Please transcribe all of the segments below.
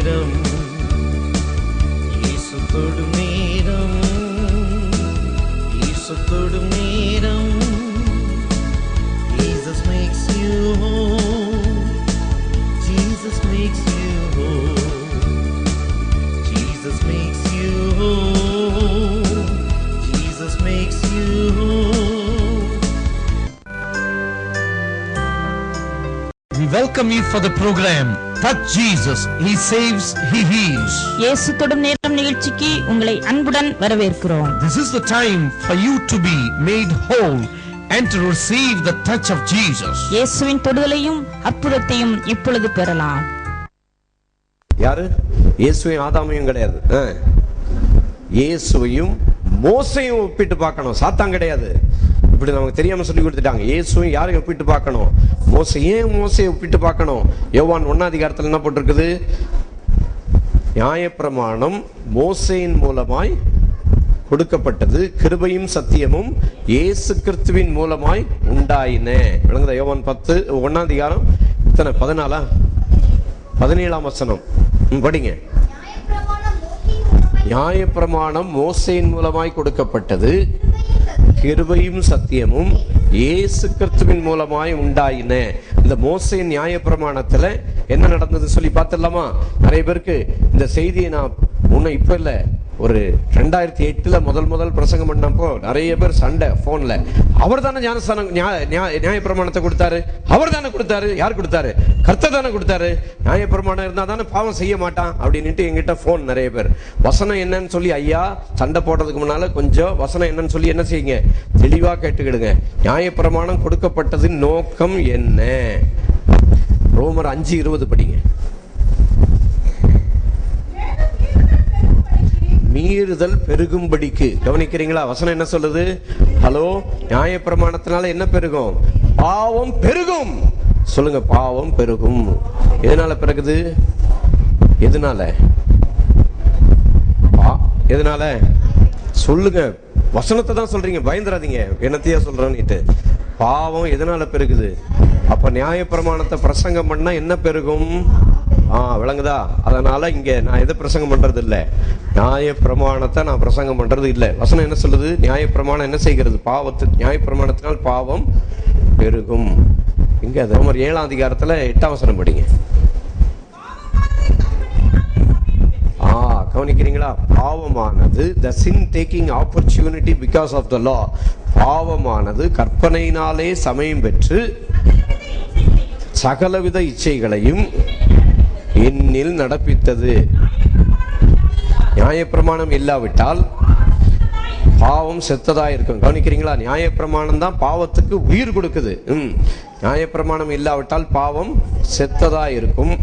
நேரம், இயேசு தொடும் நேரம், இயேசு தொடும் நேரம். Jesus makes you whole, Jesus makes you whole, Jesus makes you whole, Jesus makes you whole. We welcome you for the program Touch Jesus, He saves, He heals. இயேசு தொடும் நேரம் நிகழ்ச்சிக்கு உங்களை அன்புடன் வரவேற்கிறோம். This is the time for you to be made whole and to receive the touch of Jesus. இயேசுவின் தொடுதலையும் அற்புதத்தையும் இப்பொழுது பெறலாம். யாரு? இயேசுவையும் ஆதாமையும் கிடையாது. இயேசுவையும் மோசையும் ஒப்பிட்டு பார்க்கணும். சாத்தான் கிடையாது. இப்படி நமக்கு தெரியாம சொல்லி கொடுத்துட்டாங்க. இயேசுவையும் யாரையும் ஒப்பிட்டு பார்க்கணும்? மோசையை ஒப்பிட்டு பார்க்கணும். யோவான் 1 அதிகாரத்தில் என்ன போட்டிருக்குது? நியாயப்பிரமாணம் மோசையின் மூலமாய் கொடுக்கப்பட்டது, கிருபையும் சத்தியமும் இயேசு கிறிஸ்துவின் மூலமாய் உண்டாயின. விளங்குதா? யோவான் 1 அதிகாரம் 14 17 வசனம் படிங்க. நியாயப்பிரமாணம் மோசையின் மூலமாய் கொடுக்கப்பட்டது, கிருபையும் சத்தியமும் இயேசு கிறிஸ்துவின் மூலமாய் உண்டாயின. இந்த மோசையின் நியாயப்பிரமாணத்துல என்ன நடந்தது சொல்லி பார்த்துடலாமா? நிறைய பேருக்கு இந்த செய்தியை நான் இப்ப இல்ல, ஒரு 2008 முதல் பிரசங்கம் பண்ணப்போ நிறைய பேர் சண்டை போன்ல. அவர் தானே ஞானஸ்தானம் நியாயப்பிரமாணத்தை கொடுத்தாரு, அவர் தானே கொடுத்தாரு. யார் கொடுத்தாரு? கர்த்தர் தானே கொடுத்தாரு. நியாயப்பிரமாணம் இருந்தா தானே பாவம் செய்ய மாட்டான் அப்படின்ட்டு எங்கிட்ட போன் நிறைய பேர். வசனம் என்னன்னு சொல்லி, ஐயா சண்டை போடுறதுக்கு முன்னால கொஞ்சம் வசனம் என்னன்னு சொல்லி என்ன செய்யுங்க, தெளிவா கேட்டுக்கிடுங்க. நியாயப்பிரமாணம் கொடுக்கப்பட்டதின் நோக்கம் என்ன? ரோமர் 5:20 படிங்க. மீறுதல் பெருகும்படிக்கு. கவனிக்கிறீங்களா? வசனம் என்ன சொல்லுது? ஹலோ, நியாயப்பிரமாணத்தினால என்ன பெருகும்? பாவம் பெருகும். சொல்லுங்க, பாவம் பெருகும். எதனால பெருகுது? எதனால? எதனால சொல்லுங்க. வசனத்தை தான் சொல்றீங்க, பயந்துராதீங்க. என்னத்தையா சொல்றேன்னுட்டு. பாவம் எதனால பெருகுது? அப்ப நியாயப்பிரமாணத்தை பிரசங்கம் பண்ணா என்ன பெருகும்? விளங்குதா? அதனால இங்க நான் எதை பிரசங்கம் பண்றது இல்ல, நியாயப்பிரமாணத்தை நான் பிரசங்கம் பண்றது இல்ல. வசனம் என்ன சொல்லுது? நியாயப்பிரமாணம் என்ன செய்கிறது? நியாயப்பிரமாணத்தினால் பாவம் பெருகும். இங்க ரோமர் 7 அதிகாரத்துல 8 வசனம் படிங்க. கவனிக்கிறீங்களா? பாவமானது, the sin taking opportunity because of the law, பாவமானது கற்பனையினாலே சமயம் பெற்று சகலவித இச்சைகளையும் என்னில் நடப்பித்தது. நியாயப்பிரமாணம் இல்லாவிட்டால் பாவம் செத்ததா இருக்கும். கவனிக்கிறீங்களா? நியாயப்பிரமாணம் தான் பாவத்துக்கு உயிர் கொடுக்குது. நியாயப்பிரமாணம் இல்லாவிட்டால் பாவம் செத்ததா இருக்கும்.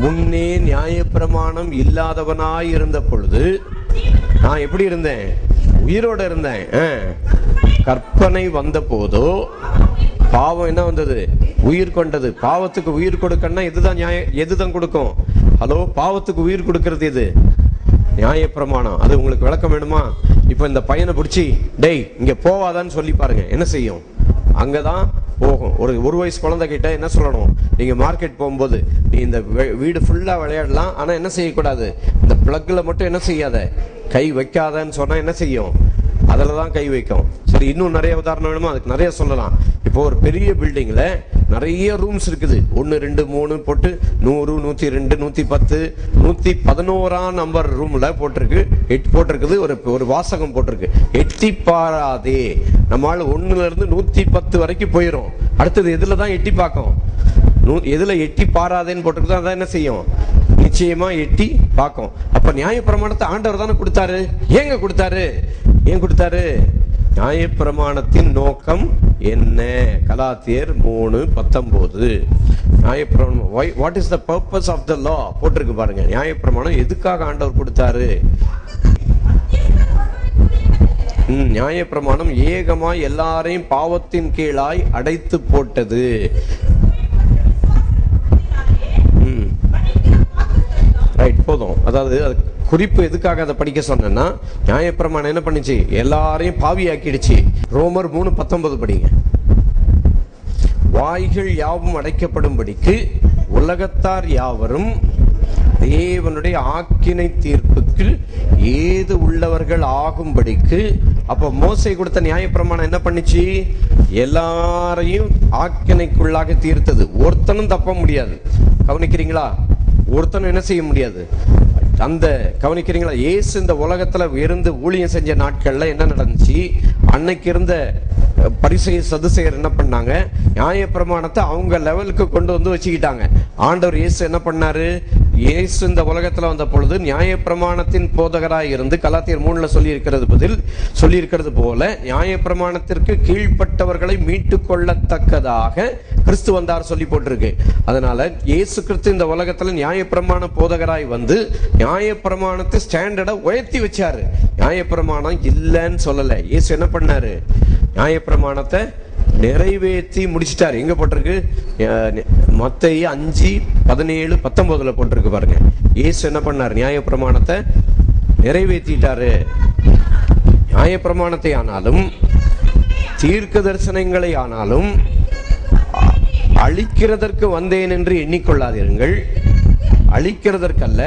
முன்னே நியாயப்பிரமாணம் இல்லாதவனாய் இருந்த பொழுது நான் எப்படி இருந்தேன்? உயிரோட இருந்தேன். கற்பனை வந்த போதோ பாவம் என்ன வந்தது? உயிர் கொண்டது. பாவத்துக்கு உயிர் கொடுக்கணும்னா இதுதான் எதுதான் கொடுக்கும்? ஹலோ, பாவத்துக்கு உயிர் கொடுக்கிறது எது? நியாயப்பிரமாணம். அது உங்களுக்கு விளக்கம் வேணுமா? இப்ப இந்த பையனை பிடிச்சி டேய் இங்க போவாதான்னு சொல்லி பாருங்க, என்ன செய்யும்? அங்கதான் போகும். ஒரு வயசு குழந்தை கிட்ட என்ன சொல்லணும்? நீங்க மார்க்கெட் போகும்போது நீ இந்த வீடு ஃபுல்லா விளையாடலாம், ஆனா என்ன செய்யக்கூடாது? இந்த பிளக்ல மட்டும் என்ன செய்யாத, கை வைக்காதன்னு சொன்னா என்ன செய்யும்? அதுலதான் கை வைக்கும். சரி, இன்னும் நிறைய உதாரணம் வேணுமா? அதுக்கு நிறைய சொல்லலாம். இப்போ ஒரு பெரிய பில்டிங்ல நிறைய ரூம்ஸ் இருக்குது. 1 2 3 போட்டு 100 102 110 111 நம்பர் ரூம்ல போட்டிருக்குது. ஒரு வாசகம் போட்டிருக்கு, எட்டி பாராதே. நம்மால 1ல இருந்து 110 வரைக்கும் போயிரும். அடுத்தது எதுல தான் எட்டி பார்க்கும்? எதுல எட்டி பாராதேன்னு போட்டிருக்கு, அதான் என்ன செய்யும்? நிச்சயமா எட்டி பார்க்கும். அப்ப நியாயப்பிரமாணத்தை ஆண்டவர் தானே கொடுத்தாரு. ஏன் கொடுத்தாரு? நியாயப்பிரமாணத்தின் நோக்கம் என்ன? கலாத்தியர் 3:19. நியாயப்பிரமாணம், what is the purpose of the law போட்டிருக்கு பாருங்க. நியாயப்பிரமாணம் எதுக்காக ஆண்டவர் கொடுத்தாரு? நியாயப்பிரமாணம் ஏகமாய் எல்லாரையும் பாவத்தின் கீழாய் அடைத்து போட்டது. ரைட், போதும். அதாவது குறிப்பு எதுக்காக அதை படிக்க சொன்னா, நியாயப்பிரமாணம் என்ன பண்ணிச்சு? எல்லாரையும் பாவியாக்கிடுச்சு. ரோமர் 3:19 படிங்க. வாய்கள் யாவும் அடைக்கப்படும்படிக்கு உலகத்தார் யாவரும் தேவனுடைய ஆக்கினை தீர்ப்புக்கு ஏது உள்ளவர்கள் ஆகும்படிக்கு. அப்ப மோசே கொடுத்த நியாயப்பிரமாணம் என்ன பண்ணிச்சு? எல்லாரையும் ஆக்கினைக்குள்ளாக தீர்த்தது. ஒருத்தனும் தப்ப முடியாது. கவனிக்கிறீங்களா? ஒருத்தனும் என்ன செய்ய முடியாது. அந்த கவனிக்கிறீங்களா? இயேசு இந்த உலகத்துல இருந்து ஊழியம் செஞ்ச நாட்கள்ல என்ன நடந்துச்சு? அன்னைக்கு இருந்த பரிசேயர் சதுசேயர் என்ன பண்ணாங்க? நியாயப்பிரமாணத்தை அவங்க லெவலுக்கு கொண்டு வந்து வச்சுக்கிட்டாங்க. ஆண்டவர் இயேசு என்ன பண்ணாரு? இயேசு இந்த உலகத்துல வந்த பொழுது நியாயப்பிரமாணத்தின் போதகராய் இருந்து கலாத்தியர் 3 சொல்லியிருக்கிறது போல நியாயப்பிரமாணத்திற்கு கீழ்ப்பட்டவர்களை மீட்டுக் கொள்ளத்தக்கதாக கிறிஸ்து வந்தார் சொல்லி போட்டிருக்கு. அதனால இயேசு கிறிஸ்து இந்த உலகத்துல நியாயப்பிரமாண போதகராய் வந்து நியாயப்பிரமாணத்தை ஸ்டாண்டர்டை உயர்த்தி வச்சாரு. நியாயப்பிரமாணம் இல்லைன்னு சொல்லல. இயேசு என்ன பண்ணாரு? நியாயப்பிரமாணத்தை நிறைவேற்றி முடிச்சிட்டாரு. எங்க போட்டிருக்கு? மத்தேயு 5:17-19 போட்டிருக்கு பாருங்க. இயேசு என்ன பண்ணார்? நியாயப்பிரமாணத்தை நிறைவேற்றிட்டாரு. நியாயப்பிரமாணத்தை ஆனாலும் தீர்க்க தரிசனங்களை ஆனாலும் அழிக்கிறதற்கு வந்தேன் என்று எண்ணிக்கொள்ளாதீர்கள். அழிக்கிறதற்கல்ல,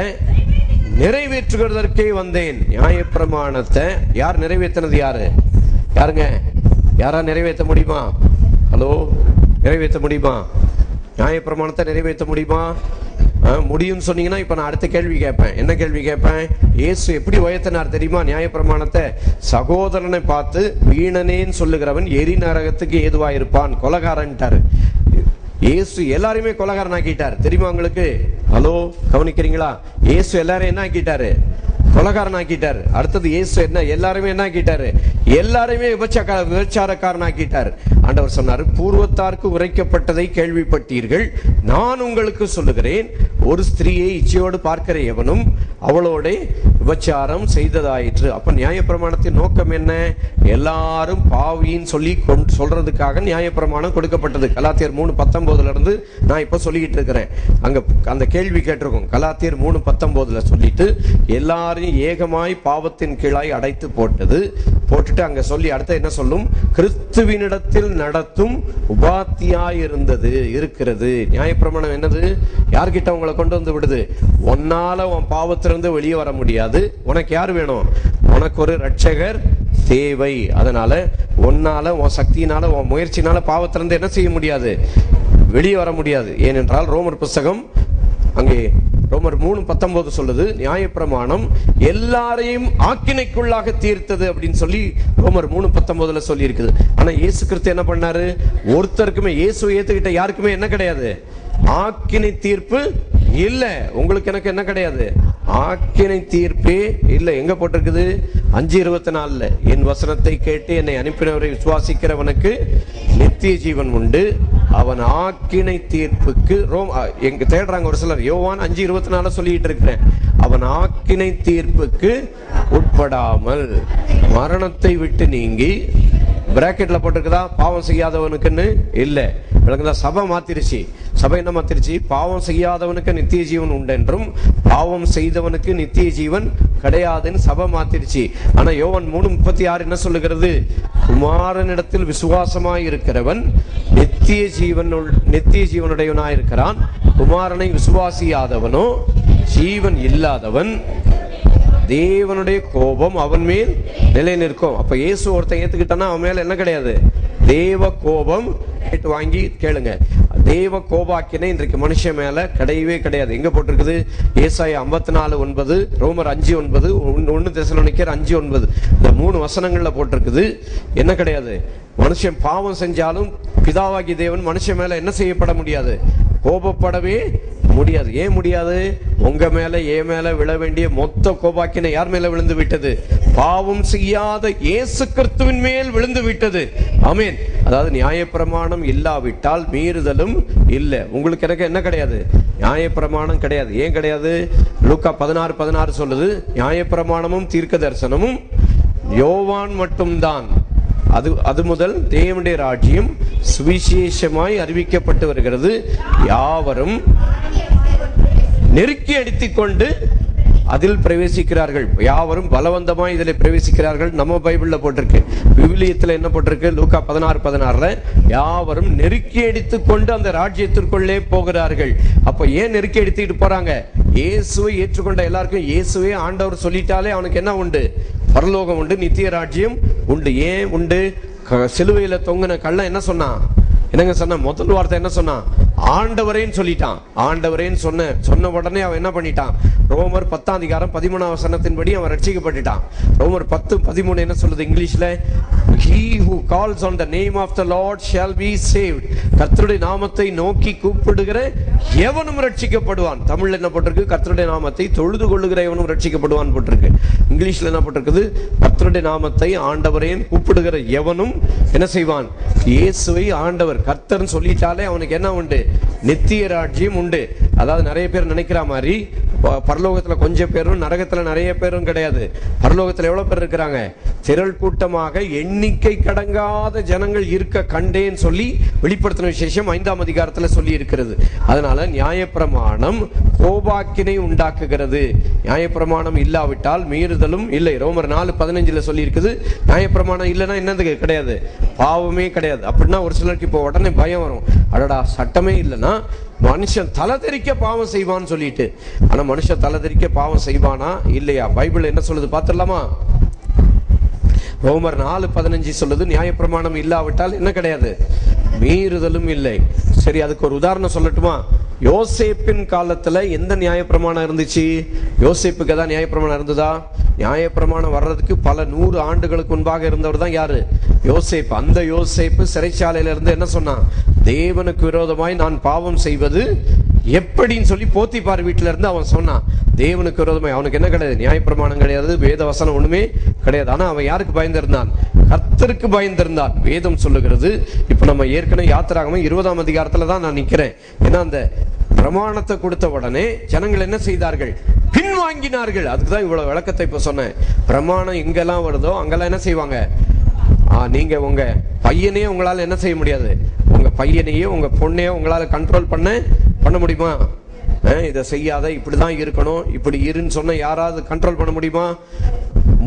நிறைவேற்றுகிறதற்கே வந்தேன். நியாயப்பிரமாணத்தை யார் நிறைவேற்றினது? யாருங்க? யாரா நிறைவேற்ற முடியுமா? ஹலோ, நிறைவேற்ற முடியுமா? நியாயப்பிரமாணத்தை நிறைவேற்ற முடியுமா? முடியும்னு சொன்னீங்கன்னா இப்ப நான் அடுத்த கேள்வி கேட்பேன். என்ன கேள்வி கேட்பேன்? இயேசு எப்படி உயர்த்தினார் தெரியுமா நியாயப்பிரமாணத்தை? சகோதரனை பார்த்து வீணனேன்னு சொல்லுகிறவன் எரி நரகத்துக்கு ஏதுவாயிருப்பான், கொலைகாரன்ட்டாரு. இயேசு எல்லாரையுமே கொலைகாரன் ஆக்கிட்டார். தெரியுமா உங்களுக்கு? ஹலோ, கவனிக்கிறீங்களா? இயேசு எல்லாரையும் என்ன ஆக்கிட்டாரு? கொலைகாரன் ஆக்கிட்டார். அடுத்தது இயேசு என்ன எல்லாருமே என்ன ஆக்கிட்டாரு? எல்லாருமே விபச்சாரக்காரன் ஆக்கிட்டார். ஆண்டவர் சொன்னாரு, பூர்வத்தாருக்கு உரைக்கப்பட்டதை கேள்விப்பட்டீர்கள், நான் உங்களுக்கு சொல்லுகிறேன், ஒரு ஸ்திரீயை இச்சையோடு பார்க்கிற எவனும் அவளோட விபச்சாரம் செய்ததாயிற்று. அப்ப நியாயப்பிரமாணத்தின் நோக்கம் என்ன? எல்லாரும் பாவின்னு சொல்லி சொல்றதுக்காக நியாயப்பிரமாணம் கொடுக்கப்பட்டது. கலாத்தியர் 3:19 நான் இப்ப சொல்லிக்கிட்டு இருக்கிறேன். அங்க அந்த கேள்வி கேட்டிருக்கோம். கலாத்தியர் 3:19 சொல்லிட்டு எல்லாரும் ஏகமாய் பாவத்தின் கீழாய் அடைத்து போட்டுட்டு அங்க சொல்லி அடுத்த என்ன சொல்லும்? கிறிஸ்துவினிடத்தில் நடத்தும் உபாத்தியாய் இருக்கிறது. நியாயப்பிரமாணம் என்னது? யார்கிட்ட உங்களை கொண்டு வந்து விடுது? உன்னால உன் பாவத்திலிருந்து வெளியே வர முடியாது. உனக்கு யார் வேணும்? உனக்கு ஒரு ரட்சகர் தேவை. அதனால உன்னால, உன் சக்தியினால, உன் முயற்சினால பாவத்திலிருந்து என்ன செய்ய முடியாது? வெளியே வர முடியாது. ஏனென்றால் ரோமர் புஸ்தகம் அங்கே ரோமர் 3:19 சொல்லுது, நியாயப்பிரமாணம் எல்லாரையும் ஆக்கினைக்குள்ளாக தீர்த்தது அப்படின்னு சொல்லி ரோமர் 3:19 சொல்லி இருக்குது. ஆனா இயேசு கிறிஸ்து என்ன பண்ணாரு? ஒருத்தருக்குமே, இயேசு ஏத்துக்கிட்ட யாருக்குமே என்ன கிடையாது? ஆக்கினை தீர்ப்பு இல்ல. உங்களுக்கு எனக்கு என்ன கிடையாது? ஆக்கினை தீர்ப்பே இல்ல. எங்க போட்டிருக்குது? 5:24 என் வசனத்தை கேட்டு என்னை அனுப்பினவரை விசுவாசிக்கிறவனுக்கு நித்திய ஜீவன் உண்டு, அவன் ஆக்கினை தீர்ப்புக்கு எங்க தேடுறாங்க ஒரு சிலர். யோவான் 5:24 சொல்லிட்டு இருக்கிறேன். அவன் ஆக்கினை தீர்ப்புக்கு உட்படாமல் மரணத்தை விட்டு நீங்கி, பிராக்கெட்ல போட்டிருக்குதா பாவம் செய்யாதவனுக்குன்னு இல்ல. சபை மாத்திருச்சு. சபை என்ன மாத்திருச்சு? பாவம் செய்யாதவனுக்கு நித்திய ஜீவன் உண்டு என்றும் பாவம் செய்தவனுக்கு நித்திய ஜீவன் கிடையாதுன்னு சபை மாத்திருச்சு. ஆனா யோவான் 3:36 என்ன சொல்லுகிறது? குமாரனிடத்தில் விசுவாசமாய் இருக்கிறவன் நித்திய ஜீவனுடையவனாய் இருக்கிறான். குமாரனை விசுவாசியாதவனோ ஜீவன் இல்லாதவன், தேவனுடைய கோபம் அவன் மேல் நிலை நிற்கும். அப்ப இயேசு ஒருத்தன் ஏத்துக்கிட்டானா அவன் மேல என்ன கிடையாது? தேவ கோபம். வாங்கி கேளுங்க. தேவ கோபாக்கினை இன்றைக்கு மனுஷன் மேல கிடையவே கிடையாது. எங்க போட்டிருக்குது? ஏசாயா 54:9, ரோமர் 5:9, 1 தெசலோனிக்கேயர் 5:9 இந்த 3 வசனங்கள்ல போட்டிருக்குது. என்ன கிடையாது? மனுஷன் பாவம் செஞ்சாலும் பிதாவாகி தேவன் மனுஷன் மேல என்ன செய்யப்பட முடியாது? கோபப்படவே முடியாது. ஏன் முடியாது? உங்க மேல என் மேல விழ வேண்டிய மொத்த கோபாக்கினை யார் மேல விழுந்து விட்டது? பாவம் செய்யாத இயேசு கிறிஸ்துவின் மேல் விழுந்து விட்டது. ஆமென். அதாவது நியாயப்பிரமாணம் இல்லாவிட்டால் மீறுதலும் இல்லை. உங்களுக்கு எனக்கு என்ன கிடையாது? நியாயப்பிரமாணம் கிடையாது. ஏன் கிடையாது? லூக்கா 16:16 சொல்லுது, நியாயப்பிரமாணமும் தீர்க்க தரிசனமும் யோவான் மட்டும்தான். அது முதல் தேவனுடைய ராஜ்யம் சுவிசேஷமாய் அறிவிக்கப்பட்டு வருகிறது. யாவரும் நெருக்கி அடித்துக் கொண்டு அதில் பிரவேசிக்கிறார்கள். யாவரும் பலவந்தமாய் இதில் பிரவேசிக்கிறார்கள். நம்ம பைபிள்ல போட்டிருக்கு. விவிலியத்தில் என்ன போட்டிருக்கு? லூக்கா 16:16 யாவரும் நெருக்கி அடித்துக் கொண்டு அந்த ராஜ்யத்திற்குள்ளே போகிறார்கள். அப்ப ஏன் நெருக்கி அடித்துட்டு போறாங்க? இயேசுவை ஏற்றுக்கொண்ட எல்லாருக்கும் இயேசுவே ஆண்டவர் சொல்லிட்டாலே அவனுக்கு என்ன உண்டு? பரலோகம் உண்டு, நித்திய ராஜ்யம் உண்டு. ஏன் உண்டு? சிலுவையில தொங்கின கள்ளன் என்ன சொன்னான்? என்னங்க சொன்ன? முதல் வார்த்தை என்ன சொன்னான்? ஆண்டவரேன்னு சொல்லிட்டான். ஆண்டவரேன்னு சொன்ன உடனே அவன் என்ன பண்ணிட்டான்? ரோமர் 10:13 அவன் ரட்சிக்கப்பட்டுட்டான். ரோமர் 10:13 என்ன சொல்லுது இங்கிலீஷ்ல? He who calls on the name of the Lord shall be saved. கர்த்தருடைய நாமத்தை நோக்கி கூப்பிடுகிற எவனும் ரட்சிக்கப்படுவான். தமிழ்ல என்ன போட்டிருக்கு? கர்த்தருடைய நாமத்தை தொழுது கொள்ளுகிற எவனும் ரட்சிக்கப்படுவான் போட்டிருக்கு. இங்கிலீஷ்ல என்ன போட்டிருக்குது? கர்த்தருடைய நாமத்தை ஆண்டவரேன்னு கூப்பிடுகிற எவனும் என்ன செய்வான்? இயேசுவை ஆண்டவர் கர்த்தர்னு சொல்லிட்டாலே அவனுக்கு என்ன உண்டு? நித்திய ராஜ்யம் உண்டு. அதாவது நிறைய பேர் நினைக்கிற மாதிரி பரலோகத்துல கொஞ்சம் பேரும் நரகத்துல நிறைய பேரும் கிடையாது. பரலோகத்துல எவ்வளவு பேர் இருக்கிறாங்க? திரள் கூட்டமாக எண்ணிக்கை கடங்காத ஜனங்கள் இருக்க கண்டேன்னு சொல்லி வெளிப்படுத்தின விசேஷம் 5ஆம் அதிகாரத்துல சொல்லி இருக்கிறது. அதனால நியாயப்பிரமாணம் கோபாக்கினை உண்டாக்குகிறது. நியாயப்பிரமாணம் இல்லாவிட்டால் மீறுதலும் இல்லை. ரோமர் 4:15 சொல்லி இருக்குது. நியாயப்பிரமாணம் இல்லைன்னா என்னது கிடையாது? பாவமே கிடையாது. அப்படின்னா ஒரு சிலருக்கு இப்போ உடனே பயம் வரும். அடடா, சட்டமே இல்லைன்னா மனுஷன் தலதெறிக்க பாவம் செய்வான்னு சொல்லிட்டு. ஆனா மனுஷன் தலதெறிக்க பாவம் செய்வானா இல்லையா? பைபிள் என்ன சொல்லுது பார்த்துடலாமா? ரோமர் 4:15 சொல்லுது, நியாயப்பிரமாணம் இல்லாவிட்டால் என்ன கிடையாது? மீறுதலும் இல்லை. சரி, அதுக்கு ஒரு உதாரணம் சொல்லட்டுமா? யோசேப்பின் காலத்துல எந்த நியாயப்பிரமாணம் இருந்துச்சு? யோசேப்புக்கு தான் நியாயப்பிரமாணம் இருந்ததா? நியாயப்பிரமாணம் வர்றதுக்கு பல 100 ஆண்டுகளுக்கு முன்பாக இருந்தவர் தான் யாரு? யோசேப்பு. அந்த யோசேப்பு சிறைச்சாலையில இருந்து என்ன சொன்னான்? தேவனுக்கு விரோதமாய் நான் பாவம் செய்வது எப்படின்னு சொல்லி போத்திபார் வீட்டுல இருந்து அவன் சொன்னான். தேவனுக்கு விரோதமாய். அவனுக்கு என்ன கிடையாது? நியாயப்பிரமாணம் கிடையாது, வேத வசனம் ஒண்ணுமே கிடையாது. ஆனா அவன் யாருக்கு பயந்திருந்தான்? கர்த்தருக்கு பயந்திருந்தான். வேதம் சொல்லுகிறது. இப்ப நம்ம ஏற்கனவே யாத்திராகமம் 20ஆம் அதிகாரத்துல தான் நான் நிக்கிறேன். ஏன்னா அந்த பிரமாணத்தை கொடுத்த உடனே ஜனங்கள் என்ன செய்தார்கள்? பின்வாங்கினார்கள். அதுக்குதான் இவ்வளவு விளக்கத்தை இப்ப சொன்னேன். பிரமாணம் எங்கெல்லாம் வருதோ அங்கெல்லாம் என்ன செய்வாங்க? நீங்க உங்க பையனையே உங்களால என்ன செய்ய முடியாது? உங்க பையனையே உங்க பொண்ணையே உங்களால கண்ட்ரோல் பண்ண முடியுமா? இதை செய்யாத, இப்படிதான் இருக்கணும், இப்படி இருன்னு சொன்ன யாராவது கண்ட்ரோல் பண்ண முடியுமா?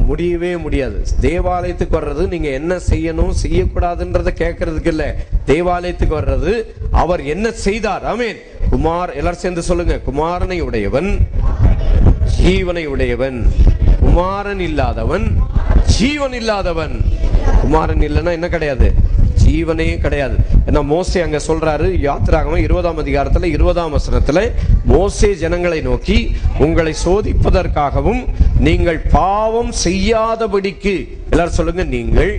முடியவே முடியாது. தேவாலயத்துக்கு வர்றது நீங்க என்ன செய்யணும் செய்யக்கூடாதுன்றத கேட்கறதுக்கு இல்ல. தேவாலயத்துக்கு வர்றது அவர் என்ன செய்தார். ஆமென். எல்லாரும் சேர்ந்து சொல்லுங்க. குமாரனை உடையவன் ஜீவனை உடையவன், குமாரன் இல்லாதவன் ஜீவன் இல்லாதவன். குமாரன் இல்லைன்னா என்ன கிடையாது? ஜீவனே கிடையாது. ஏன்னா மோசே அங்க சொல்றாரு, யாத்திராகமம் 20ஆம் அதிகாரத்துல 20ஆம் வசனத்துல, மோசே ஜனங்களை நோக்கி உங்களை சோதிப்பதற்காகவும் நீங்கள் பாவம் செய்யாதபடிக்கு, எல்லாரும் சொல்லுங்க, நீங்கள்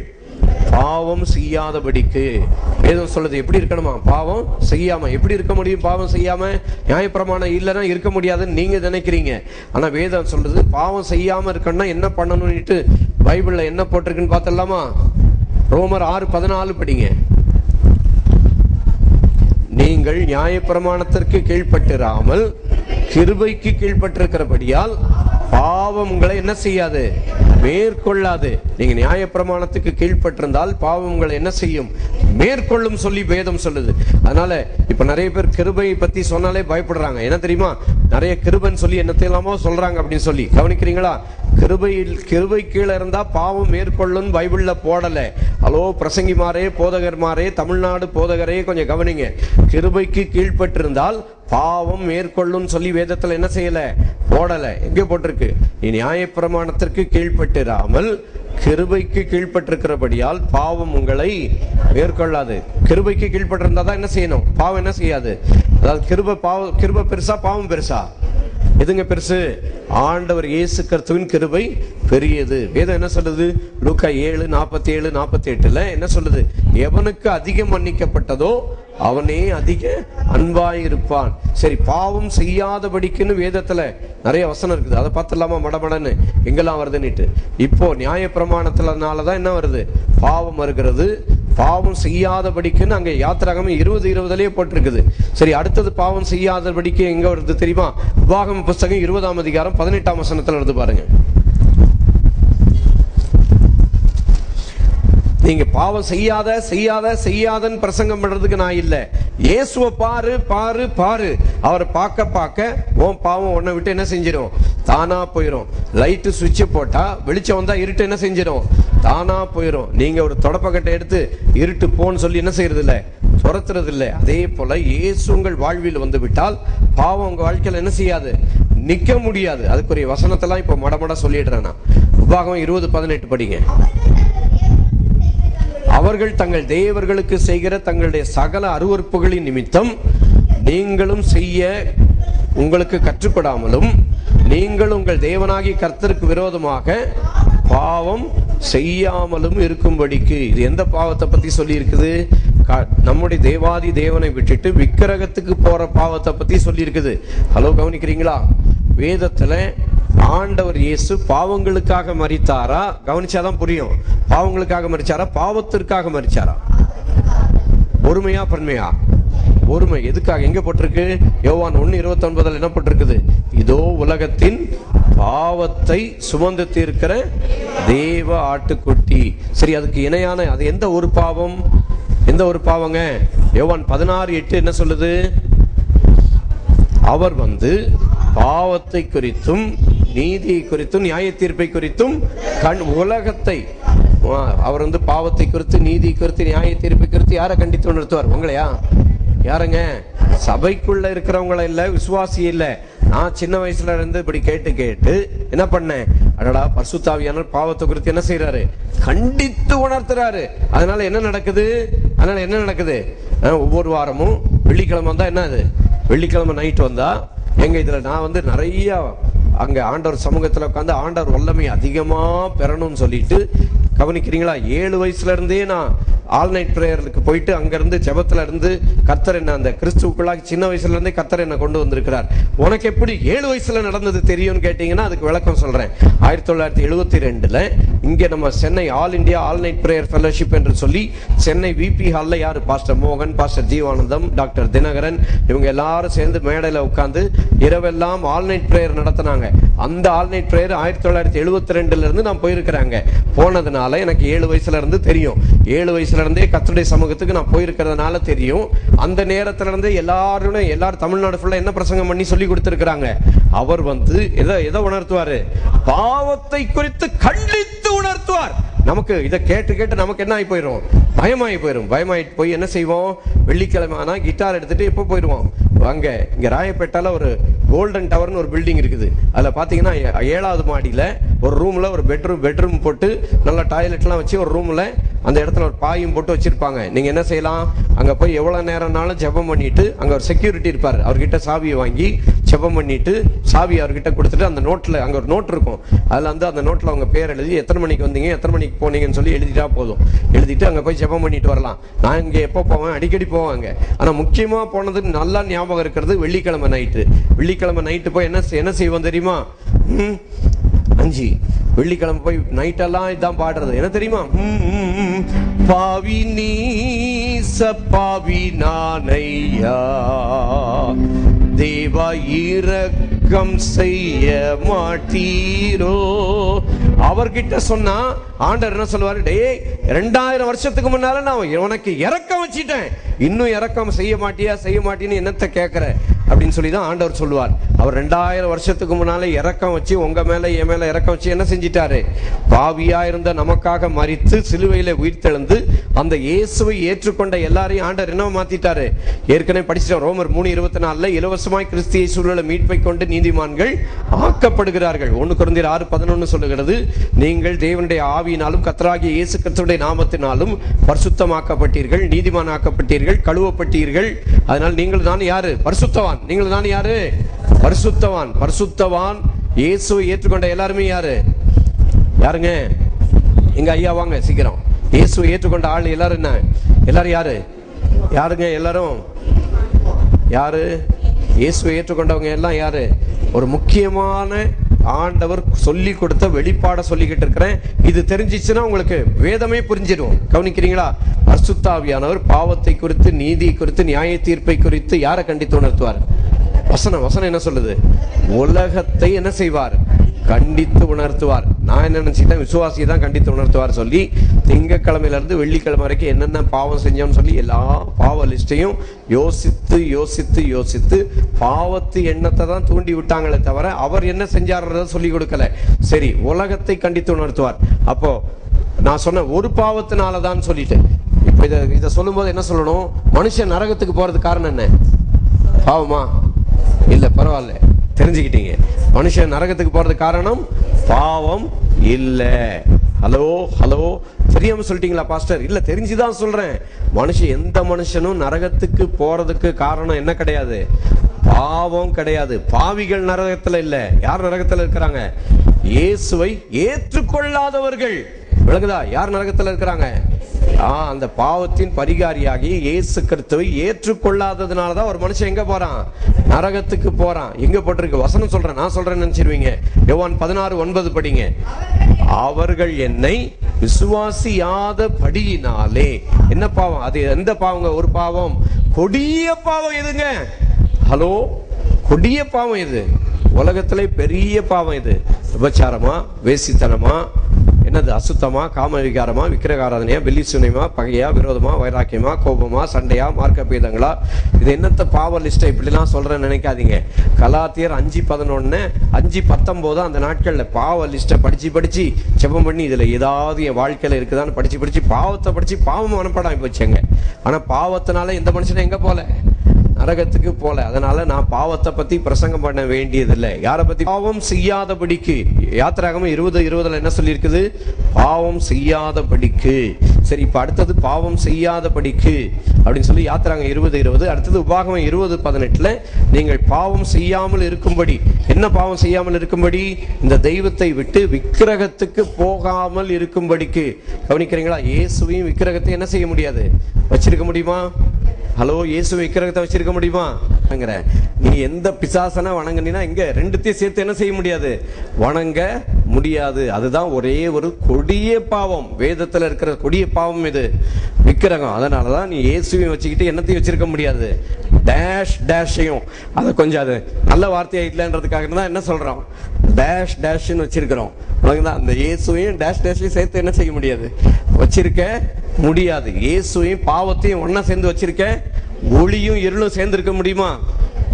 பாவம் செய்யாதபடிக்கு. வேதம் சொல்லுது எப்படி இருக்கணுமா? பாவம் செய்யாம. எப்படி இருக்க முடியும் பாவம் செய்யாம? நியாயப்பிரமாணம் இல்லைன்னா இருக்க முடியாதுன்னு நீங்க நினைக்கிறீங்க. ஆனா வேதம் சொல்லுது பாவம் செய்யாம இருக்கணும்னா என்ன பண்ணணும்னுட்டு பைபிள்ல என்ன போட்டிருக்குன்னு பார்த்தலாமா? ரோமர் 6:14 படிங்க. நீங்கள் நியாயப்பிரமாணத்திற்கு கீழ்ப்பட்டிராமல் கிருபைக்கு கீழ்ப்பட்டிருக்கிறபடியால் பாவம் உங்களை என்ன செய்யாது? மேற்கொள்ளாது. நீங்க நியாயப்பிரமாணத்துக்கு கீழ்ப்பட்டிருந்தால் பாவம் உங்களை என்ன செய்யும்? மேற்கொள்ளும் சொல்லி வேதம் சொல்லுது. அதனால இப்ப நிறைய பேர் கிருபை பத்தி சொன்னாலே பயப்படுறாங்க. என்ன தெரியுமா? நிறைய கிருபைன்னு சொல்லி என்னத்தையெல்லாமோ சொல்றாங்க அப்படின்னு சொல்லி. கவனிக்கிறீங்களா? கிருபை கீழே இருந்தா பாவம் மேற்கொள்ளும் பைபிள்ல போடல. ஹலோ பிரசங்கிமாரே, போதகர்மாரே, தமிழ்நாடு போதகரே, கொஞ்சம் கவனிங்க. கிருபைக்கு கீழ்ப்பட்டிருந்தால் பாவம் மேற்கொள்ளும் சொல்லி வேதத்துல என்ன செய்யல? போடல. எங்க போட்டிருக்கு? நீ நியாயப்பிரமாணத்திற்கு கீழ்ப்பட்டிராமல் கிருபைக்கு கீழ்ப்பட்டிருக்கிறபடியால் பாவம் உங்களை மேற்கொள்ளாது. கிருபைக்கு கீழ்ப்பட்டிருந்தா தான் என்ன செய்யணும்? பாவம் என்ன செய்யாது. அதாவது கிருபை பெருசா பாவம் பெருசா? எதுங்க பெருசு? ஆண்டவர் இயேசு கிறிஸ்துவின் கிருபை பெரியது. வேதம் என்ன சொல்லுது? லூக்கா 7:47-48 என்ன சொல்லுது? எவனுக்கு அதிகம் மன்னிக்கப்பட்டதோ அவனே அதிக அன்பாயிருப்பான். சரி, பாவம் செய்யாதபடிக்குன்னு வேதத்துல நிறைய வசனம் இருக்குது. அதை பார்த்துலாமா? மடமடன்னு எங்கெல்லாம் வருதுன்னுட்டு. இப்போ நியாயப்பிரமாணத்துலனாலதான் என்ன வருது? பாவம் வருகிறது. பாவம் செய்யாதபடிக்குன்னு அங்க யாத்திராகமம் 20:20 போட்டிருக்குது. சரி, அடுத்தது பாவம் செய்யாதபடிக்கு எங்க வருது தெரியுமா? உபாகம புஸ்தகம் 20ஆம் அதிகாரம் 18ஆம் வசனத்துல வருது பாருங்க. நீங்க பாவம் செய்யாதன்னு பிரசங்கம் பண்றதுக்கு நான் இல்ல. இயேசுவை பாரு பாரு பாரு. அவரை பார்க்க பார்க்க உன் பாவம் உன்னை விட்டு என்ன செஞ்சிடும்? தானா போயிடும். லைட்டு சுவிட்ச் போட்டா வெளிச்சம் வந்தா இருட்டு என்ன செஞ்சிடும்? தானா போயிடும். நீங்க ஒரு தொடப்பக்கட்டை எடுத்து இருட்டு போன்னு சொல்லி என்ன செய்யறது இல்லை, துரத்துறது இல்லை. அதே போல இயேசு உங்கள் வாழ்வில் வந்து விட்டால் பாவம் உங்க வாழ்க்கையில என்ன செய்யாது, நிக்க முடியாது. அதுக்குரிய வசனத்தெல்லாம் இப்ப மடமட சொல்லிடுறேன் நான். உபாகமம் 20:18 படிங்க. அவர்கள் தங்கள் தேவர்களுக்கு செய்கிற தங்களுடைய சகல அருவருப்புகளின் நிமித்தம் நீங்களும் செய்ய உங்களுக்கு கற்றுக்கொடாமலும் நீங்கள் உங்கள் தேவனாகி கர்த்தருக்கு விரோதமாக பாவம் செய்யாமலும் இருக்கும்படிக்கு. இது எந்த பாவத்தை பத்தி சொல்லி இருக்குது? நம்முடைய தேவாதி தேவனை விட்டுட்டு விக்கிரகத்துக்கு போற பாவத்தை பத்தி சொல்லி இருக்குது. ஹலோ, கவனிக்கிறீங்களா? வேதத்துல ஆண்டவர் இயேசு பாவங்களுக்காக மரித்தாரா? கவனிச்சாதான் புரியும். பாவங்களுக்காக மரிச்சாரா, பாவத்திற்காக மரிச்சாரா? ஒருமையா பன்மையா? ஒருமை. எதுக்காக? எங்க போட்டிருக்கு? யோவான் 1:29 என்ன போட்டிருக்குது? இதோ உலகத்தின் பாவத்தை சுமந்து தீர்க்கிற தேவ ஆட்டுக்குட்டி. சரி, அதுக்கு இணையான அது எந்த ஒரு பாவம்? எந்த ஒரு பாவங்க? யோவான் 16:8 என்ன சொல்லுது? அவர் வந்து பாவத்தை குறித்தும் நீதியை குறித்தும் நியாய தீர்ப்பை குறித்தும் உலகத்தை, அவர் வந்து பாவத்தை குறித்து நீதி குறித்து நியாய தீர்ப்பை குறித்து யாரை கண்டித்து உணர்த்துவார்? உங்களையா? யாருங்க? சபைக்குள்ள இருக்கிறவங்கள இல்ல, விசுவாசி இல்ல. நான் சின்ன வயசுல இருந்து இப்படி கேட்டு கேட்டு என்ன பண்ணேன், அடடா பரிசுத்த ஆவியானவர் பாவத்தை குறித்து என்ன செய்யறாரு? கண்டித்து உணர்த்துறாரு. அதனால என்ன நடக்குது? ஒவ்வொரு வாரமும் வெள்ளிக்கிழமை வந்தா என்ன, அது வெள்ளிக்கிழமை நைட் வந்தா எங்க இதுல நான் வந்து நிறைய அங்க ஆண்டவர் சமூகத்துல உட்காந்து ஆண்டவர் வல்லமை அதிகமா பெறணும்னு சொல்லிட்டு, கவனிக்கிறீங்களா, 7 வயசுல இருந்தே நான் ஆல் நைட் பிரேயருக்கு போயிட்டு அங்க இருந்து ஜெபத்துல இருந்து கர்த்தர் என்ன அந்த கிறிஸ்துவுக்குள்ளாக சின்ன வயசுல இருந்தே கர்த்தர் என்ன கொண்டு வந்திருக்கிறார். உனக்கு எப்படி 7 வயசுல நடந்தது தெரியும்னு கேட்டீங்கன்னா அதுக்கு விளக்கம் சொல்றேன். 1972 இங்க நம்ம Chennai all India all night prayer fellowship என்று சொல்லி சென்னை விபி ஹால்ல யாரு? பாஸ்டர் மோகன், பாஸ்டர் ஜீவானந்தம், டாக்டர் தினகரன், இவங்க எல்லாரும் சேர்ந்து மேடையில உட்கார்ந்து இரவெல்லாம் ஆல் நைட் பிரேயர் நடத்தினாங்க. அந்த ஆல் நைட் பிரேயர் 1972 இருந்து நான் போயிருக்கிறாங்க. போனதுனால எனக்கு 7 வயசுல இருந்து தெரியும். 7 வயசுல இருந்தே கர்த்தருடைய சமூகத்துக்கு நான் போயிருக்கிறதுனால தெரியும். அந்த நேரத்துல இருந்து எல்லாரும் தமிழ்நாடு ஃபுல்லா என்ன பிரசங்கம் பண்ணி சொல்லி கொடுத்திருக்கிறாங்க. அவர் வந்து எதை உணர்த்துவாரு? பாவத்தை குறித்து கண்டித்து உணர்த்துவார். நமக்கு இதை கேட்டு கேட்டு நமக்கு என்ன ஆகி போயிடும்? பயமாகி போயிடும். பயமாயிட்டு போய் என்ன செய்வோம்? வெள்ளிக்கிழமை ஆனா கிட்டார் எடுத்துட்டு எப்போ போயிடுவோம்? அங்க இங்க ராயப்பேட்டால ஒரு கோல்டன் டவர்னு ஒரு பில்டிங் இருக்குது. அதுல பாத்தீங்கன்னா 7வது மாடியில ஒரு ரூம்ல ஒரு பெட்ரூம் போட்டு நல்ல டாய்லெட் எல்லாம் வச்சு ஒரு ரூம்ல அந்த இடத்துல ஒரு பாயும் போட்டு வச்சிருப்பாங்க. நீங்க என்ன செய்யலாம்? அங்க போய் எவ்வளவு நேரம்னாலும் ஜெபம் பண்ணிட்டு அங்க ஒரு செக்யூரிட்டி இருப்பாரு. அவர்கிட்ட சாவியை வாங்கி ஜெபம் பண்ணிட்டு சாவி அவர்கிட்ட கொடுத்துட்டு அந்த நோட்ல அங்க ஒரு நோட் இருக்கும். அதுல வந்து அந்த நோட்ல அவங்க பேர் எழுதி எத்தனை மணிக்கு வந்தீங்க எத்தனை மணிக்கு போனீங்கன்னு சொல்லி எழுதிட்டா போதும். எழுதிட்டு அங்க போய் ஜெபம் பண்ணிட்டு வரலாம். நான் இங்க எப்போ போவேன்? அடிக்கடி போவாங்க. ஆனா முக்கியமா போனது நல்லா ஞாபகம் இருக்கிறது வெள்ளிக்கிழமை நைட்டு. வெள்ளிக்கிழமை நைட்டு போய் என்ன செய்வோம் தெரியுமா? 5 வெள்ளிக்கிழமை போய் நைட்டெல்லாம் இதான் பாடுறது. என்ன தெரியுமா? பாவி நீச பாவி நானையா தேவா இரக்கம் செய்ய மாட்டீரோ. அவர்கிட்ட சொன்னா ஆண்டவர் என்ன சொல்லுவாரு? டேய், 2000 வருஷத்துக்கு முன்னால நான் உனக்கு இரக்கம் வச்சிட்டேன், இன்னும் இரக்கம் செய்ய மாட்டின்னு என்னத்தை கேட்கிற அப்படின்னு சொல்லி தான் ஆண்டவர் சொல்லுவார். அவர் 2000 வருஷத்துக்கு முன்னாலே இரக்கம் வச்சு உங்க மேல என் மேல இரக்கம் வச்சு என்ன செஞ்சிட்டாரு? பாவியா இருந்த நமக்காக மரித்து சிலுவையில உயிர்த்தெழுந்து அந்த இயேசுவை ஏற்றுக்கொண்ட எல்லாரையும் ஆண்டவர் என்ன மாத்திட்டாரு? ஏற்கனவே படிச்சிட்டோம். ரோமர் 3:24 இலவசமாய் கிறிஸ்து இயேசுவுள்ள மீட்பை கொண்டு நீதிமான்கள் ஆக்கப்படுகிறார்கள். 1 கொரிந்தியர் 6:11 சொல்லுகிறது, நீங்கள் தேவனுடைய ஆவியினாலும் கர்த்தராகிய இயேசு கிறிஸ்துவின் நாமத்தினாலும் பரிசுத்தமாக்கப்பட்டீர்கள், நீதிமானாக்கப்பட்டீர்கள், கழுவப்பட்டீர்கள். அதனால நீங்கள் தான் யாரு? பரிசுத்தவான். நீங்கள் தான் யாரு? பரிசுத்தவான். பரிசுத்தவான் இயேசுவை ஏற்றுக்கொண்ட எல்லாருமே யாருங்க? எங்க ஐயா வாங்க சீக்கிரம். இயேசுவை ஏற்றுக்கொண்ட ஆள் எல்லாரும் என்ன? எல்லாரும் யாருங்க? எல்லாரும் யாரு? இயேசுவை ஏற்றுக்கொண்டவங்க எல்லாம் யாரு? ஒரு முக்கியமான ஆண்டவர் சொல்லி கொடுத்த வெளிப்பாட சொல்லிக்கிட்டு இருக்கிறேன். இது தெரிஞ்சிச்சுன்னா உங்களுக்கு வேதமே புரிஞ்சிடும். கவனிக்கிறீங்களா? பரிசுத்த ஆவியானவர் பாவத்தை குறித்து நீதி குறித்து நியாய தீர்ப்பை குறித்து யாரை கண்டித்து உணர்த்துவார்? வசனம் என்ன சொல்லுது? உலகத்தை என்ன செய்வார்? கண்டித்து உணர்த்துவார். நான் என்ன நினைச்சிட்டேன், விசுவாசியை தான் கண்டித்து உணர்த்துவார் சொல்லி திங்கக்கிழமையில இருந்து வெள்ளிக்கிழமை வரைக்கும் என்னென்ன பாவம் செஞ்சோம்னு சொல்லி எல்லா பாவ லிஸ்டையும் யோசித்து யோசித்து யோசித்து பாவத்து எண்ணத்தை தான் தூண்டி விட்டாங்களே தவிர அவர் என்ன செஞ்சார்ன்றத சொல்லி கொடுக்கல. சரி, உலகத்தை கண்டித்து உணர்த்துவார். அப்போ நான் சொன்ன ஒரு பாவத்தினாலதான் சொல்லிட்டு இப்ப இதை சொல்லும் போது என்ன சொல்லணும், மனுஷன் நரகத்துக்கு போறதுக்கு காரணம் என்ன? பாவமா? இல்ல, பரவாயில்ல, தெரிஞ்சுக்கிட்டீங்க. மனுஷன் நரகத்துக்கு போறதுக்கு காரணம் பாவம் இல்ல. ஹலோ ஹலோ, தெரியாம சொல்லிட்டீங்களா பாஸ்டர்? இல்ல, தெரிஞ்சுதான் சொல்றேன். எந்த மனுஷனும் நரகத்துக்கு போறதுக்கு காரணம் என்ன கிடையாது, பாவம் கிடையாது. பாவிகள் நரகத்துல இல்ல. யார் நரகத்துல இருக்கிறாங்க? இயேசுவை ஏற்றுக்கொள்ளாதவர்கள். விளங்குதா? யார் நரகத்துல இருக்கிறாங்க? அந்த பாவத்தின் பரிகாரியாகி இயேசு கிறிஸ்துவை ஏற்றுக்கொள்ளாததுனாலதான் ஒரு மனுஷன் எங்க போறான்? நரகத்துக்கு போறான். எங்க போட்டிருக்கு வசனம்? சொல்றேன், நான் சொல்றேன்னு நினைச்சிருவீங்க. யோவான் 16:9 படிங்க. அவர்கள் என்னை விசுவாசியாத படியினாலே. என்ன பாவம் அது? எந்த பாவங்க? ஒரு பாவம், கொடிய பாவம். எதுங்க? ஹலோ, கொடிய பாவம் இது. உலகத்திலே பெரிய பாவம் இது. விபச்சாரமா, வேசித்தனமா, என்னது, அசுத்தமா, காம விகாரமா, விக்கிரகாராதனையா, வெள்ளிசுனைமா, பகையா, விரோதமா, வைராக்கியமா, கோபமா, சண்டையா, மார்க்க பேதங்களா, இது என்னத்த பாவ லிஸ்ட் இப்படிலாம் சொல்றேன்னு நினைக்காதீங்க. கலாத்தியர் 5:11 5:19 அந்த நாட்கள்ல பாவ லிஸ்ட்டை படிச்சு செபம் பண்ணி இதுல ஏதாவது என் வாழ்க்கையில இருக்குதான்னு படிச்சு பாவத்தை படிச்சு பாவம் மனப்படாம போச்சுங்க. ஆனா பாவத்தினால எந்த மனுஷனும் எங்க போல? நரகத்துக்கு போல. அதனால நான் பாவத்தை பத்தி பிரசங்கம் பண்ண வேண்டியதில்லை. யாரை பத்தி? பாவம் செய்யாதபடிக்கு. யாத்திராகமம் 20:20 என்ன சொல்லி இருக்குது? பாவம் செய்யாதபடிக்கு. சரி, இப்ப அடுத்தது பாவம் செய்யாதபடிக்கு அப்படின்னு சொல்லி யாத்திராகமம் 20:20. அடுத்தது உபாகமம் 20:18 நீங்கள் பாவம் செய்யாமல் இருக்கும்படி. என்ன பாவம் செய்யாமல் இருக்கும்படி? இந்த தெய்வத்தை விட்டு விக்கிரகத்துக்கு போகாமல் இருக்கும்படிக்கு. கவனிக்கிறீங்களா? இயேசுவையும் விக்கிரகத்தை என்ன செய்ய முடியாது? வச்சிருக்க முடியுமா? ஹலோ, இயேசு விக்கிரகத்தை வச்சிருக்க முடியுமா? நீ எந்த பிசாசனை வணங்கினா இங்க ரெண்டுத்தையும் சேர்த்து என்ன செய்ய முடியாது? வணங்க முடியாது. அதுதான் ஒரே ஒரு கொடிய பாவம். வேதத்துல இருக்கிற கொடிய பாவம் இது, விக்கிரகம். அதனாலதான் நீ இயேசுவையும் வச்சுக்கிட்டு என்னத்தையும் வச்சிருக்க முடியாது, டேஷ் டேஷையும். அதை கொஞ்சம் அது நல்ல வார்த்தையா இல்லைன்றதுக்காக தான் என்ன சொல்றோம், டேஷ் டேஷ்னு வச்சிருக்கிறோம். அந்த இயேசுவையும் டேஷ் டேஷையும் சேர்த்து என்ன செய்ய முடியாது, வச்சிருக்க முடியாது. இயேசுவையும் பாவத்தையும் ஒன்னா சேர்ந்து வச்சிருக்க, ஒளியும் இருளும் சேர்ந்து இருக்க முடியுமா?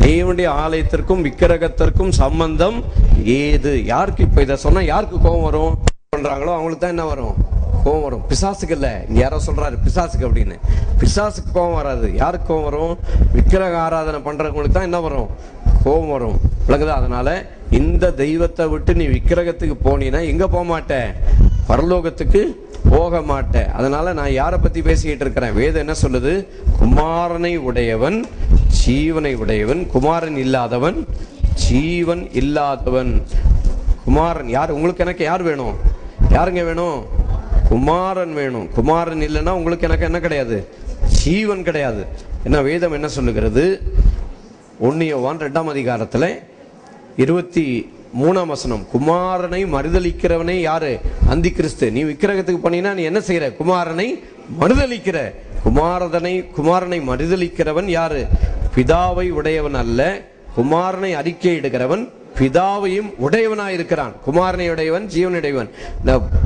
தேவனுடைய ஆலயத்திற்கும் விக்கிரகத்திற்கும் சம்பந்தம் ஏது? யாருக்கு இப்ப இதை சொன்னா யாருக்கு கோபம் வரும்? பண்றாங்களோ அவங்களுக்கு தான் என்ன வரும்? கோபம் வரும். பிசாசுக்கு இல்ல. இங்க யாரோ சொல்றாரு பிசாசுக்கு அப்படின்னு. பிசாசுக்கு கோபம் வராது. யாருக்கு கோபம் வரும்? விக்கிரக ஆராதனை பண்றவங்களுக்கு தான் என்ன வரும்? கோபம் வரும். விளங்குதா? அதனால இந்த தெய்வத்தை விட்டு நீ விக்கிரகத்துக்கு போனீன்னா எங்க போக மாட்ட? பரலோகத்துக்கு போக மாட்டேன். அதனால நான் யாரை பத்தி பேசிக்கிட்டு இருக்கிறேன்? வேதம் என்ன சொல்லுது? குமாரனை உடையவன் ஜீவனை உடையவன், குமாரன் இல்லாதவன் ஜீவன் இல்லாதவன். குமாரன் யார்? உங்களுக்கு எனக்கு யார் வேணும்? யாருங்க வேணும்? குமாரன் வேணும். குமாரன் இல்லைன்னா உங்களுக்கு எனக்கு என்ன கிடையாது? ஜீவன் கிடையாது. என்ன வேதம் என்ன சொல்லுகிறது? 1 யோவான் 2 23 குமாரனை மறுதலிக்கிறவனே யாரு? அந்தி கிறிஸ்து. நீ விக்கிரகத்துக்கு போனீங்கன்னா நீ என்ன செய்யற? குமாரனை மறுதலிக்கிற. குமாரனை மறுதலிக்கிறவன் யாரு? பிதாவை உடையவன் அல்ல, குமாரனை அறிக்கை இடுகிறவன் பிதாவையும் உடையவனாயிருக்கிறான். குமாரனை உடையவன் ஜீவனுடையவன்.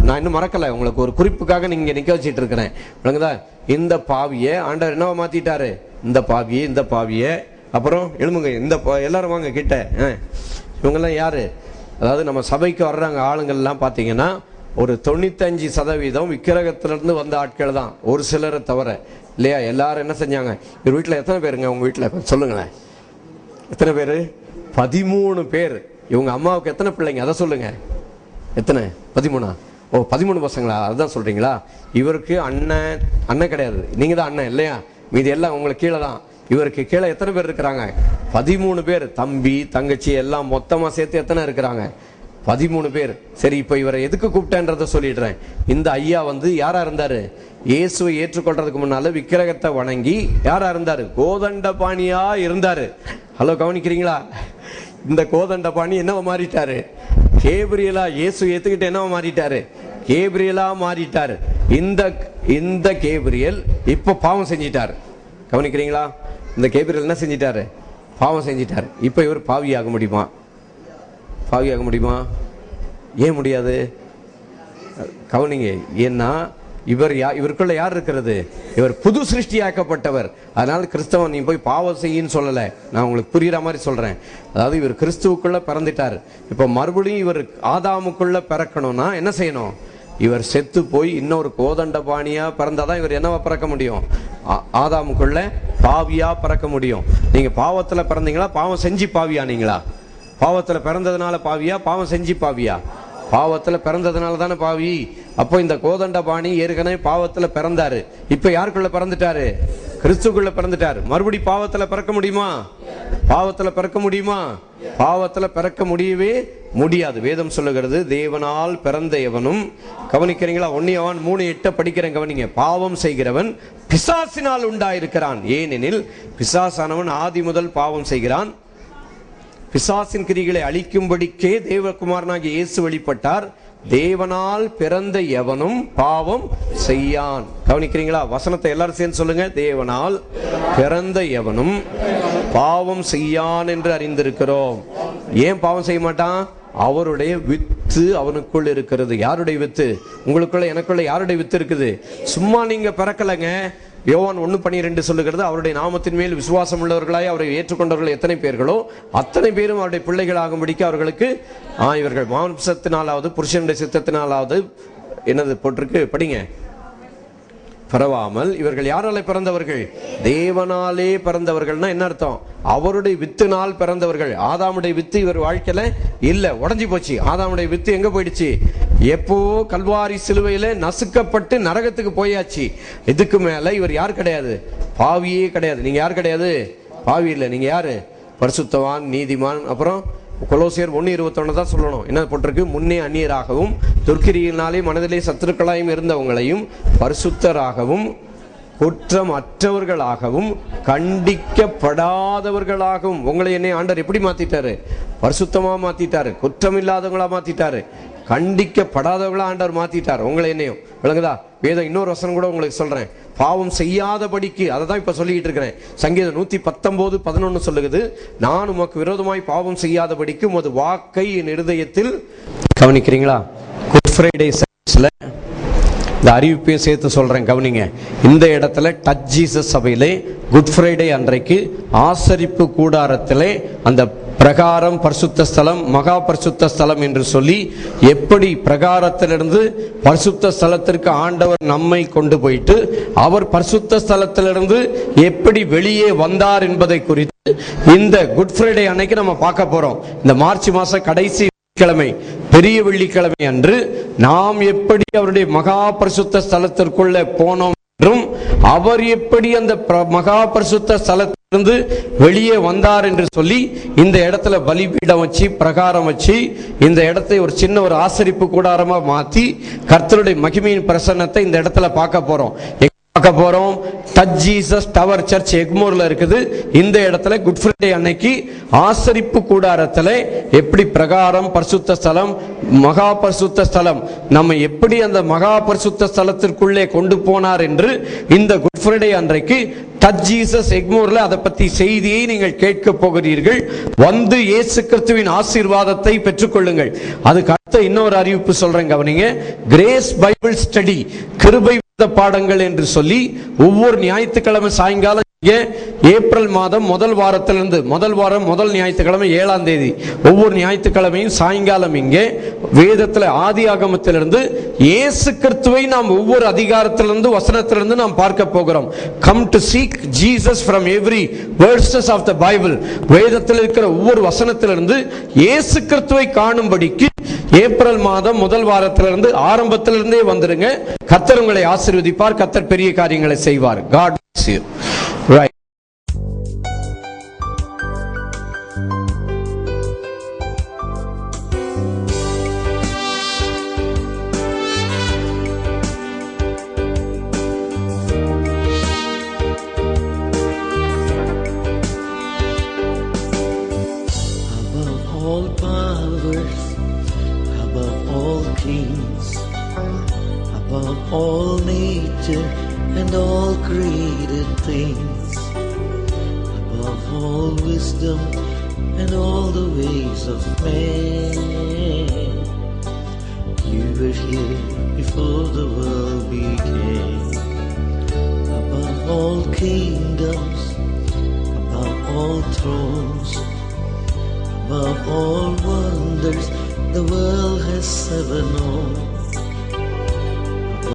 நான் இன்னும் மறக்கல, உங்களுக்கு ஒரு குறிப்புக்காக நீங்க நிக்க வச்சிட்டு இருக்கிறேன். இந்த பாவிய ஆண்டவர் என்னவா மாத்திட்டாரு? இந்த பாவிய அப்புறம் எழுமுங்க, இந்த எல்லாரும் வாங்க கிட்ட. இவங்கெல்லாம் யாரு? அதாவது நம்ம சபைக்கு வர்றாங்க ஆளுங்கள்லாம் பார்த்தீங்கன்னா ஒரு 95% விக்கிரகத்திலிருந்து வந்த ஆட்கள் தான், ஒரு சிலரை தவிர, இல்லையா? எல்லாரும் என்ன செஞ்சாங்க? இவர் வீட்டில் எத்தனை பேருங்க? உங்க வீட்டில் சொல்லுங்களேன், எத்தனை பேர்? 13 பேர். இவங்க அம்மாவுக்கு எத்தனை பிள்ளைங்க? அதை சொல்லுங்க. எத்தனை? 13. ஓ, 13 பசங்களா? அதுதான் சொல்றீங்களா? இவருக்கு அண்ணன் கிடையாது, நீங்க தான் அண்ணன் இல்லையா? மீதி எல்லாம் உங்களுக்கு கீழே தான். இவருக்கு கீழே எத்தனை பேர் இருக்கிறாங்க? 13 பேர். தம்பி தங்கச்சி எல்லாம் மொத்தமா சேர்த்து எத்தனை இருக்கிறாங்க? 13 பேர். சரி, இப்ப இவரை எதுக்கு கூப்பிட்டேன்றத சொல்லிடுறேன். இந்த ஐயா யாரா இருந்தாரு? இயேசுவை ஏற்றுக்கொள்றதுக்கு முன்னால விக்கிரகத்தை வணங்கி யாரா இருந்தாரு? கோதண்டபாணியா இருந்தாரு. ஹலோ, கவனிக்கிறீங்களா? இந்த கோதண்டபாணி என்னவா மாறிட்டாரு? கேப்ரியலா. இயேசு ஏத்துக்கிட்டு என்னவா மாறிட்டாரு? கேப்ரியலா மாறிட்டாரு. இந்த கேப்ரியல் இப்ப பாவம் செஞ்சிட்டாரு. கவனிக்கிறீங்களா? இந்த கேப்ரியல் என்ன செஞ்சிட்டாரு? பாவம் செஞ்சிட்டாரு. இப்ப இவர் பாவியாக முடியுமா? பாவியாக முடியுமா? ஏன் முடியாது? கவனிங்க. ஏன்னா இவருக்குள்ள யார் இருக்கிறது? இவர் புது சிருஷ்டியாக்கப்பட்டவர். அதனால கிறிஸ்தவன் நீ போய் பாவம் செய்யின்னு சொல்லல, நான் உங்களுக்கு புரியுற மாதிரி சொல்றேன். அதாவது இவர் கிறிஸ்துவுக்குள்ள பிறந்துட்டார். இப்ப மறுபடியும் இவர் ஆதாமுக்குள்ள பிறக்கணும்னா என்ன செய்யணும்? இவர் செத்து போய் இன்னொரு கோதண்ட பாணியா பிறந்தாதான் இவர் என்னவா பிறக்க முடியும்? ஆதாமுக்குள்ள பாவியா பிறக்க முடியும். நீங்க பாவத்துல பிறந்தீங்களா, பாவம் செஞ்சு பாவியானீங்களா? பாவத்துல பிறந்ததுனால பாவியா, பாவம் செஞ்சு பாவியா? பாவத்துல பிறந்ததுனால தானே பாவி. அப்போ இந்த கோதண்ட பாணி ஏற்கனவே பாவத்துல பிறந்தாரு. இப்ப யாருக்குள்ள பிறந்துட்டாரு? கிறிஸ்துக்குள்ள பிறந்துட்டாரு. மறுபடி பாவத்துல பிறக்க முடியுமா? பாவத்துல பிறக்க முடியுமா? பாவத்துல பிறக்க முடியவே முடியாது. வேதம் சொல்லுகிறது, தேவனால் பிறந்த எவனும், கவனிக்கிறீங்களா? 1 யோவான் 3:8 படிக்கிறேன், கவனிங்க. பாவம் செய்கிறவன் பிசாசினால் உண்டாயிருக்கிறான். ஏனெனில் பிசாசானவன் ஆதி முதல் பாவம் செய்கிறான். பிசாசின் கிரிகளை அழிக்கும்படிக்கே தேவகுமாரனாகிய இயேசு வெளிப்பட்டார். தேவனால் பிறந்த எவனும் பாவம் செய்யான். கவனிக்கிறீங்களா? வசனத்தை எல்லாரும் சேர்ந்து சொல்லுங்க. தேவனால் பிறந்த எவனும் பாவம் செய்யான் என்று அறிந்திருக்கிறோம். ஏன் பாவம் செய்ய மாட்டான்? அவருடைய வித்து அவனுக்குள் இருக்கிறது. யாருடைய வித்து? உங்களுக்குள்ள எனக்குள்ள யாருடைய வித்து இருக்குது? சும்மா நீங்க பிறக்கலங்க. யோவான் 1:12 சொல்லுகிறது, அவருடைய நாமத்தின் மேல் விசுவாசம் உள்ளவர்களாய் அவரை ஏற்றுக்கொண்டவர்கள் எத்தனை பேர்களோ அத்தனை பேரும் அவருடைய பிள்ளைகளாகும்படிக்கு அவர்களுக்கு இவர்கள் மாம்சத்தினாலாவது புருஷனுடைய சித்தத்தினாலாவது என்னது போட்டிருக்கு படிங்க, பரவாமல் இவர்கள் யாரால பிறந்தவர்கள்? தேவனாலே பிறந்தவர்கள்னா என்ன அர்த்தம்? அவருடைய வித்தினால் பிறந்தவர்கள். ஆதாமுடைய வித்து இவர் வாழ்க்கையில இல்ல, உடஞ்சி போச்சு. ஆதாமுடைய வித்து எங்க போயிடுச்சு? எப்போ கல்வாரி சிலுவையில நசுக்கப்பட்டு நரகத்துக்கு போயாச்சு. இதுக்கு மேல இவர் யார் கிடையாது? பாவியே கிடையாது. நீங்க யார் கிடையாது? பாவி இல்லை. நீங்க யாரு? பரிசுத்தவான், நீதிமான். அப்புறம் கொலோசியர் 1:21 தான் சொல்லணும். என்ன போட்டிருக்கு? முன்னே அந்நியராகவும் துர்க்கிரியினாலே மனதிலே சத்துருக்களாயும் இருந்தவங்களையும் பரிசுத்தராகவும் குற்றம் அற்றவர்களாகவும் கண்டிக்கப்படாதவர்களாகவும். உங்களை என்னை ஆண்டவர் எப்படி மாத்திட்டாரு? பரிசுத்தமா மாத்திட்டாரு, குற்றம் இல்லாதவங்களா மாத்திட்டாரு, கண்டிக்கப்படாதவங்களா ஆண்டவர் மாத்திட்டார் உங்களை என்னையும். விளங்குதா? வேதம் இன்னொரு வசனம் கூட உங்களுக்கு சொல்றேன். பாவம் செய்யாதபடிக்கு, அதை தான் இப்ப சொல்லிக்கிட்டு இருக்கிறேன். சங்கீதம் 119:11 சொல்லுகிறது, நான் உமக்கு விரோதமாய் பாவம் செய்யாதபடிக்கு உமது வாக்கை என் இருதயத்தில். கவனிக்கிறீங்களா? குட் ஃப்ரைடே சர்ச்ல இந்த அறிவிப்பையும் சேர்த்து சொல்றேன், கவனிங்க. இந்த இடத்துல டச் ஜீசஸ் சபையிலே குட் ஃப்ரைடே அன்றைக்கு ஆசரிப்பு கூடாரத்திலே அந்த பிரகாரம், பரிசுத்த ஸ்தலம், மகா பரிசுத்த ஸ்தலம் என்று சொல்லி எப்படி பிரகாரத்திலிருந்து பரிசுத்த ஸ்தலத்திற்கு ஆண்டவர் நம்மை கொண்டு போயிட்டு அவர் பரிசுத்த ஸ்தலத்திலிருந்து எப்படி வெளியே வந்தார் என்பதை குறித்து இந்த குட் ஃப்ரைடே அன்னைக்கு நம்ம பார்க்க போறோம். இந்த மார்ச் மாசம் கடைசி கிழமை, பெரிய வெள்ளிக்கிழமை அன்று நாம் எப்படி அவருடைய மகா பரிசுத்த ஸ்தலத்திற்குள்ள போனோம் என்றும் அவர் எப்படி அந்த மகா பரிசுத்த ஸ்தலத்திலிருந்து வெளியே வந்தார் என்று சொல்லி இந்த இடத்துல பலிபீடம் வச்சு, பிரகாரம் வச்சு, இந்த இடத்தை ஒரு சின்ன ஒரு ஆசரிப்பு கூடாரமா மாத்தி கர்த்தருடைய மகிமையின் பிரசன்னத்தை இந்த இடத்துல பார்க்க போறோம். பார்க்க போறோம். டச் ஜீசஸ் டவர் சர்ச் எக்மோர்ல இருக்குது. இந்த இடத்துல குட் ஃப்ரைடே அன்னைக்கு ஆசரிப்பு கூடாரத்துல எப்படி பிரகாரம், பரிசுத்த ஸ்தலம், மகா பரிசுத்த ஸ்தலம் நம்ம எப்படி அந்த மகா பரிசுத்த ஸ்தலத்திற்குள்ளே கொண்டு போனார் என்று இந்த குட் ஃப்ரைடே அன்றைக்கு டச் ஜீசஸ் எக்மோர்ல அதை பத்தி செய்தியை நீங்கள் கேட்க போகிறீர்கள். வந்து இயேசு கிறிஸ்துவின் ஆசீர்வாதத்தை பெற்றுக்கொள்ளுங்கள். அதுக்கு அடுத்த இன்னொரு அறிவிப்பு சொல்றேன், கவனிங்க. கிரேஸ் பைபிள் ஸ்டடி, கிருபை பாடங்கள் என்று சொல்லி ஒவ்வொரு ஞாயிற்றுக்கிழமை சாயங்காலம் ஏப்ரல் மாதம் முதல் வாரத்திலிருந்து, முதல் வாரம் முதல் ஞாயிற்றுக்கிழமை 7ஆம் தேதி, ஒவ்வொரு ஞாயிற்றுக்கிழமையும் சாயங்காலம் இங்கே வேதத்தில் ஆதி ஆகமத்திலிருந்து இயேசு கிறிஸ்துவை நாம் ஒவ்வொரு அதிகாரத்திலிருந்து வசனத்திலிருந்து நாம் பார்க்க போகிறோம். Come to seek Jesus from every verses of the Bible. வேதத்தில் இருக்கிற ஒவ்வொரு வசனத்திலிருந்து இயேசு கிறிஸ்துவை காணும்படிக்கு ஏப்ரல் மாதம் முதல் வாரத்திலிருந்து ஆரம்பத்திலிருந்தே வந்துருங்க. கர்த்தர் உங்களை ஆசீர்வதிப்பார். கர்த்தர் பெரிய காரியங்களை செய்வார். God bless you. Right. Above all powers, above all kings, above all nature and all created things, above all wisdom and all the ways of man, were here before the world began. Above all kingdoms, above all thrones, above all wonders the world has ever known,